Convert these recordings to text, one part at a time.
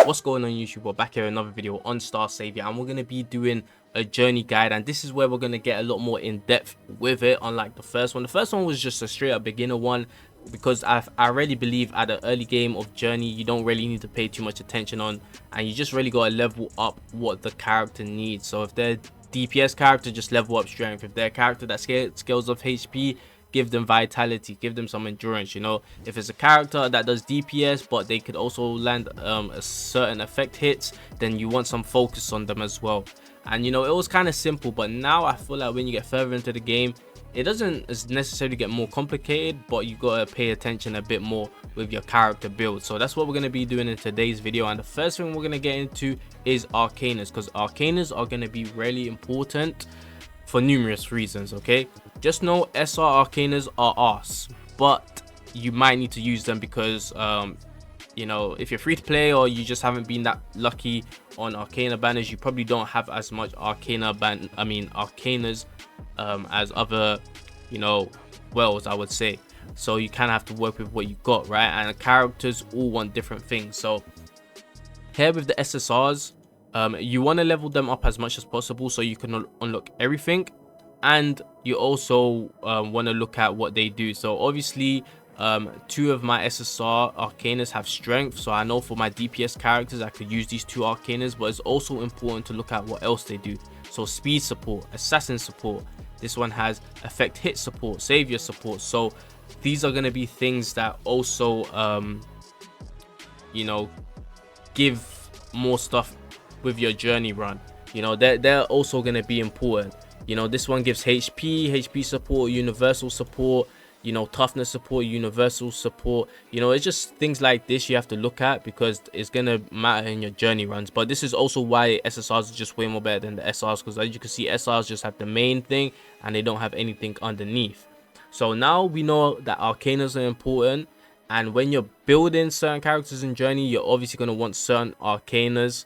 What's going on YouTube? We're back here with another video on Star Savior, and we're going to be doing a journey guide, and this is where we're going to get a lot more in depth with it, unlike the first one. The first one was just a straight up beginner one, because I really believe at an early game of journey you don't really need to pay too much attention on, and you just really got to level up what the character needs. So if they're DPS character, just level up strength. If they're a character that scales of HP, give them vitality, give them some endurance. You know, if it's a character that does DPS but they could also land a certain effect hits, then you want some focus on them as well. And you know, it was kind of simple, but now I feel like when you get further into the game, it doesn't necessarily get more complicated, but you gotta pay attention a bit more with your character build. So that's what we're gonna be doing in today's video, and the first thing we're gonna get into is Arcanas, because Arcanas are gonna be really important for numerous reasons. Okay, just know SR Arcanas are arse, but you might need to use them because you know, if you're free to play or you just haven't been that lucky on Arcana banners, you probably don't have as much Arcanas as other, you know, wells, I would say. So you kind of have to work with what you got, right? And the characters all want different things. So here with the SSRs, you want to level them up as much as possible so you can unlock everything, and you also want to look at what they do. So obviously two of my SSR Arcanas have strength, so I know for my DPS characters I could use these two Arcanas, but it's also important to look at what else they do. So speed support, assassin support, this one has effect hit support, savior support. So these are going to be things that also you know, give more stuff with your journey run. You know, they're also going to be important. You know, this one gives HP support, universal support, you know, toughness support, universal support. You know, it's just things like this you have to look at because it's gonna matter in your journey runs. But this is also why SSRs are just way more better than the SRs, because as you can see, SRs just have the main thing and they don't have anything underneath. So now we know that Arcanas are important, and when you're building certain characters in journey, you're obviously going to want certain Arcanas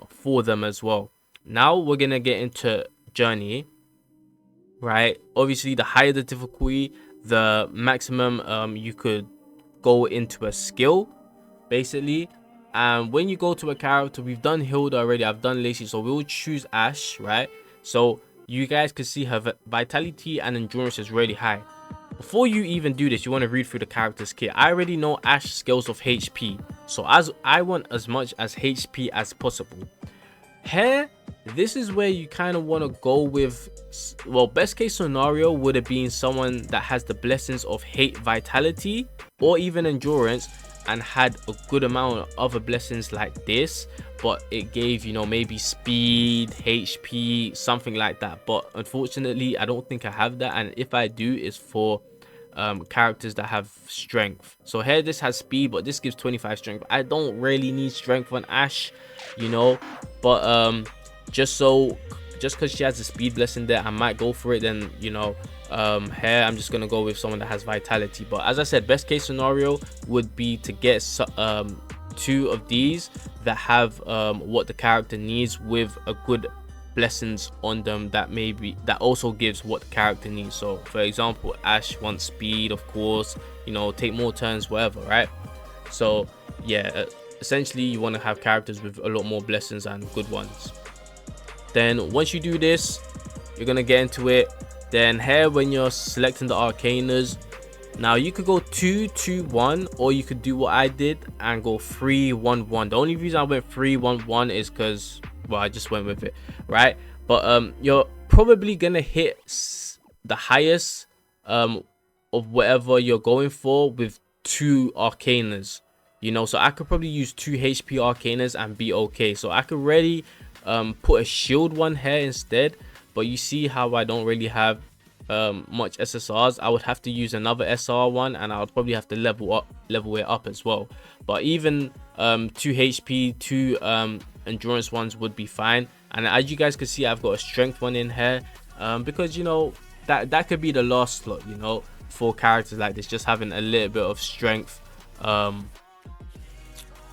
for them as well. Now we're gonna get into journey, right? Obviously the higher the difficulty, the maximum you could go into a skill basically. And when you go to a character, we've done Hilda already, I've done Lacey, so we'll choose Ash, right? So you guys can see her vitality and endurance is really high. Before you even do this, you want to read through the character's kit. I already know Ash scales of HP, so as I want as much as HP as possible. Here, this is where you kind of want to go with, well, best case scenario would have been someone that has the blessings of hate, vitality, or even endurance, and had a good amount of other blessings like this, but it gave, you know, maybe speed, HP, something like that. But unfortunately I don't think I have that, and if I do, it's for characters that have strength. So here this has speed, but this gives 25 strength. I don't really need strength on Ash, you know, but just because she has a speed blessing there, I might go for it. Then, you know, here I'm just gonna go with someone that has vitality. But as I said, best case scenario would be to get two of these that have what the character needs with a good blessings on them that also gives what the character needs. So for example, Ash wants speed, of course, you know, take more turns, whatever, right? So yeah, essentially you want to have characters with a lot more blessings and good ones. Then once you do this, you're gonna get into it. Then here, when you're selecting the Arcanas, now you could go 2-2-1, or you could do what I did and go 3-1-1. The only reason I went 3-1-1 is because, well, I just went with it, right? But you're probably gonna hit the highest of whatever you're going for with 2 Arcanas, you know. So I could probably use 2 HP Arcanas and be okay. So I could really put a shield one here instead, but you see how I don't really have much SSRs. I would have to use another SR one, and I would probably have to level it up as well. But even 2 HP, 2 endurance ones would be fine. And as you guys can see, I've got a strength one in here because, you know, that could be the last slot, you know, for characters like this, just having a little bit of strength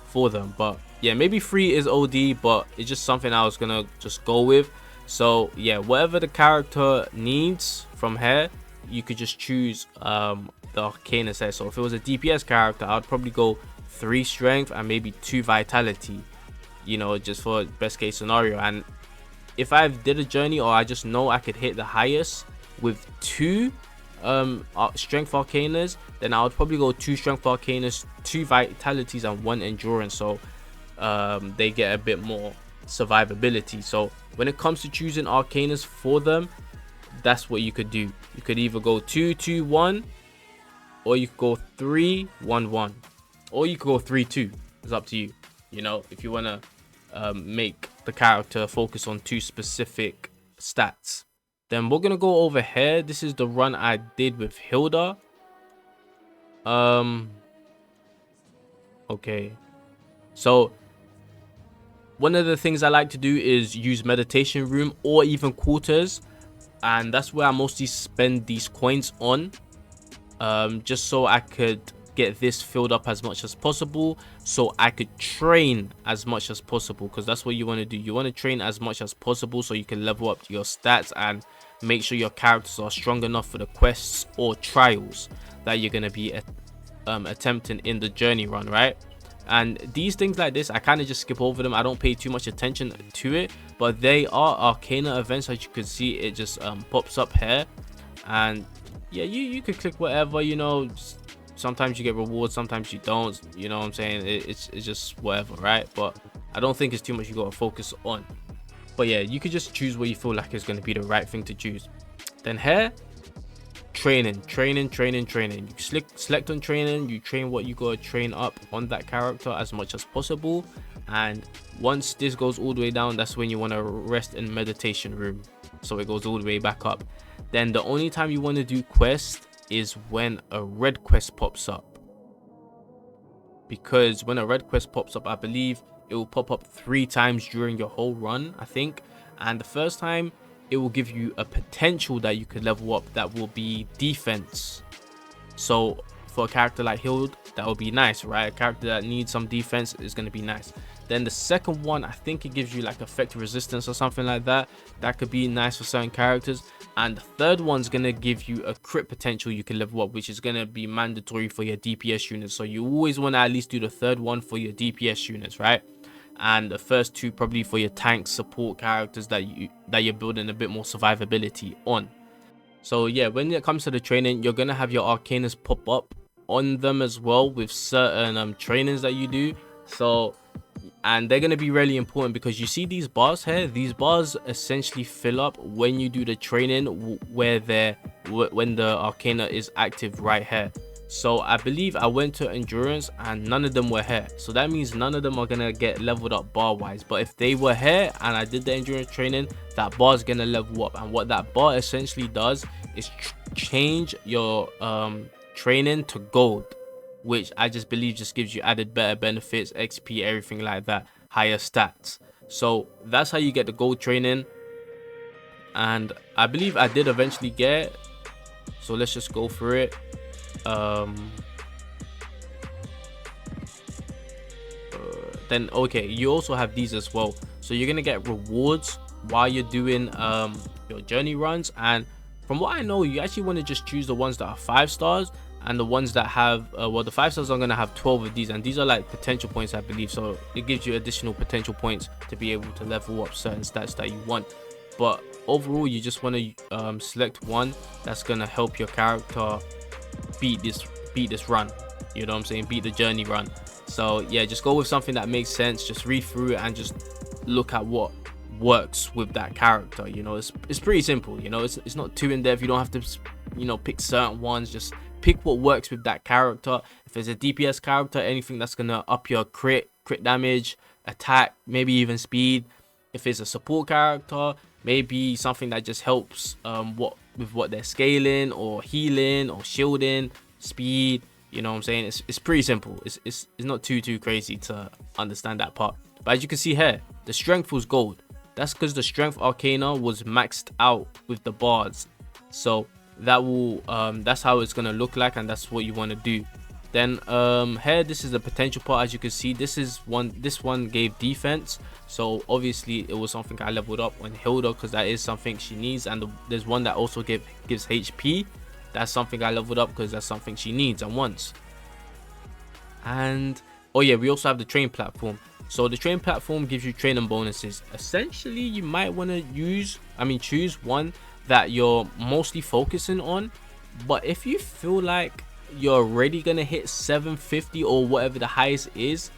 for them. But yeah, maybe 3 is OD, but it's just something I was gonna just go with. So yeah, whatever the character needs from here, you could just choose the Arcana set. So if it was a DPS character, I'd probably go 3 strength and maybe 2 vitality, you know, just for best case scenario. And if I did a journey, or I just know I could hit the highest with 2 strength arcanas, then I would probably go 2 strength arcanas, 2 vitalities, and 1 endurance, so they get a bit more survivability. So when it comes to choosing arcanas for them, that's what you could do. You could either go 2 2 1, or you could go 3 1 1, or you could go 3 2. It's up to you, you know, if you want to make the character focus on 2 specific stats. Then we're gonna go over here. This is the run I did with Hilda. Okay, so one of the things I like to do is use meditation room or even quarters, and that's where I mostly spend these coins on, just so I could get this filled up as much as possible, so I could train as much as possible, because that's what you want to do. You want to train as much as possible so you can level up your stats and make sure your characters are strong enough for the quests or trials that you're going to be attempting in the journey run, right? And these things like this, I kind of just skip over them. I don't pay too much attention to it, but they are Arcana events. As you can see, it just pops up here, and yeah, you could click whatever, you know. Sometimes you get rewards, sometimes you don't, you know what I'm saying. It's just whatever, right? But I don't think it's too much you gotta focus on. But yeah, you could just choose what you feel like is going to be the right thing to choose. Then here, training. You select on training. You train what you gotta train up on that character as much as possible, and once this goes all the way down, that's when you want to rest in meditation room, so it goes all the way back up. Then the only time you want to do quest is when a red quest pops up, because when a red quest pops up, I believe it will pop up 3 times during your whole run, I think. And the first time, it will give you a potential that you could level up that will be defense. So for a character like Hild, that would be nice, right? A character that needs some defense is going to be nice. Then the second one, I think it gives you like effective resistance or something like that. That could be nice for certain characters. And the third one's going to give you a crit potential you can level up, which is going to be mandatory for your DPS units. So you always want to at least do the third one for your DPS units, right? And the first 2 probably for your tank support characters that you're building a bit more survivability on. So yeah, when it comes to the training, you're going to have your arcanas pop up on them as well with certain trainings that you do. So, and they're going to be really important, because you see these bars here, these bars essentially fill up when you do the training when the arcana is active right here. So I believe I went to endurance and none of them were here, so that means none of them are gonna get leveled up bar wise. But if they were here and I did the endurance training, that bar is gonna level up. And what that bar essentially does is change your training to gold, which I just believe just gives you added better benefits, XP, everything like that, higher stats. So that's how you get the gold training, and I believe I did eventually get it. So let's just go for it. Then okay, you also have these as well, so you're gonna get rewards while you're doing your journey runs. And from what I know, you actually want to just choose the ones that are 5 stars, and the ones that have well, the 5 stars are gonna have 12 of these, and these are like potential points, I believe. So it gives you additional potential points to be able to level up certain stats that you want. But overall, you just want to select one that's gonna help your character beat this run, you know what I'm saying, beat the journey run. So yeah, just go with something that makes sense. Just read through it and just look at what works with that character. You know, it's pretty simple, you know. It's not too in depth. You don't have to, you know, pick certain ones. Just pick what works with that character. If it's a DPS character, anything that's gonna up your crit damage, attack, maybe even speed. If it's a support character, maybe something that just helps with what they're scaling or healing or shielding, speed. You know what I'm saying? It's pretty simple. It's not too crazy to understand that part. But as you can see here, the strength was gold. That's because the strength arcana was maxed out with the bars. So that will that's how it's gonna look like, and that's what you want to do. Then here, this is the potential part. As you can see, this one gave defense, so obviously it was something I leveled up on Hilda, because that is something she needs. And there's one that also gives HP. That's something I leveled up because that's something she needs and wants. And Oh yeah, we also have the train platform. So the train platform gives you training bonuses. Essentially, you might want to choose one that you're mostly focusing on. But if you feel like you're already gonna hit 750 or whatever the highest is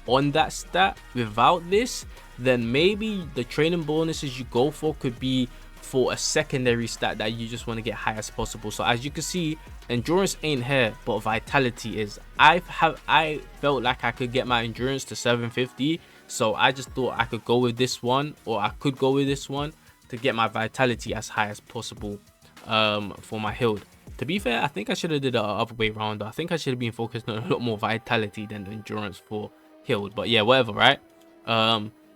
on that stat without this, then maybe the training bonuses you go for could be for a secondary stat that you just want to get high as possible. So as you can see, endurance ain't here, but vitality is. I felt like I could get my endurance to 750, so I just thought I could go with this one, or I could go with this one to get my vitality as high as possible for my hild. To be fair, I think I should have did the other way around. I think I should have been focused on a lot more vitality than endurance for hild, but yeah, whatever, right?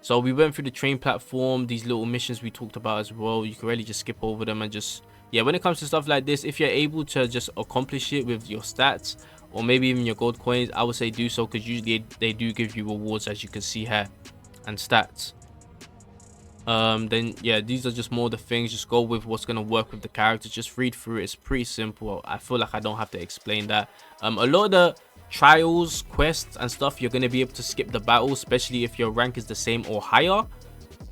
So we went through the train platform, these little missions we talked about as well. You can really just skip over them and just, yeah, when it comes to stuff like this, if you're able to just accomplish it with your stats or maybe even your gold coins, I would say do so, because usually they do give you rewards, as you can see here, and stats. Then yeah, these are just more the things. Just go with what's gonna work with the characters. Just read through it. It's pretty simple. I feel like I don't have to explain that. A lot of the trials, quests and stuff, you're gonna be able to skip the battle, especially if your rank is the same or higher,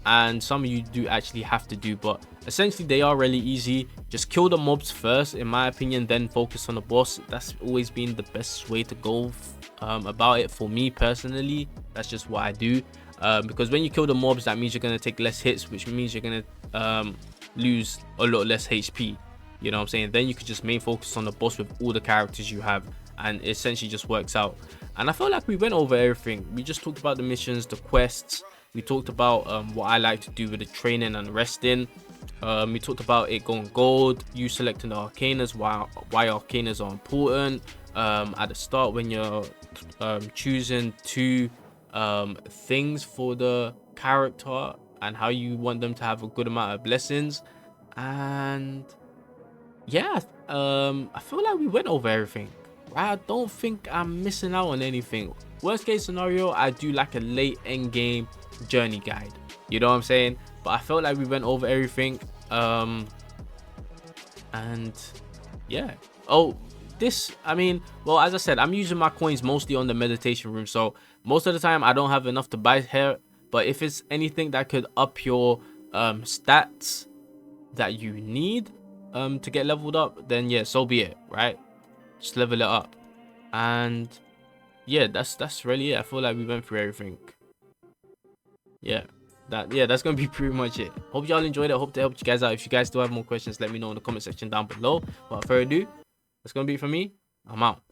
and some of you do actually have to do, but essentially they are really easy. Just kill the mobs first, in my opinion, then focus on the boss. That's always been the best way to go about it for me personally. That's just what I do, because when you kill the mobs, that means you're going to take less hits, which means you're going to lose a lot less HP, you know what I'm saying? Then you could just main focus on the boss with all the characters you have, and it essentially just works out. And I felt like we went over everything. We just talked about the missions, the quests. We talked about what I like to do with the training and resting. We talked about it going gold, you selecting the arcanas, why arcanas are important at the start when you're choosing two things for the character, and how you want them to have a good amount of blessings. And yeah, I feel like we went over everything. I don't think I'm missing out on anything. Worst case scenario, I do like a late end game journey guide, you know what I'm saying? But I felt like we went over everything. And yeah, well, as I said, I'm using my coins mostly on the meditation room, so most of the time I don't have enough to buy here. But if it's anything that could up your stats that you need to get leveled up, then yeah, so be it, right? Just level it up. And yeah, that's really it. I feel like we went through everything. Yeah, that's gonna be pretty much it. Hope y'all enjoyed it. Hope to help you guys out. If you guys still have more questions, let me know in the comment section down below. Without further ado, that's gonna be it for me. I'm out.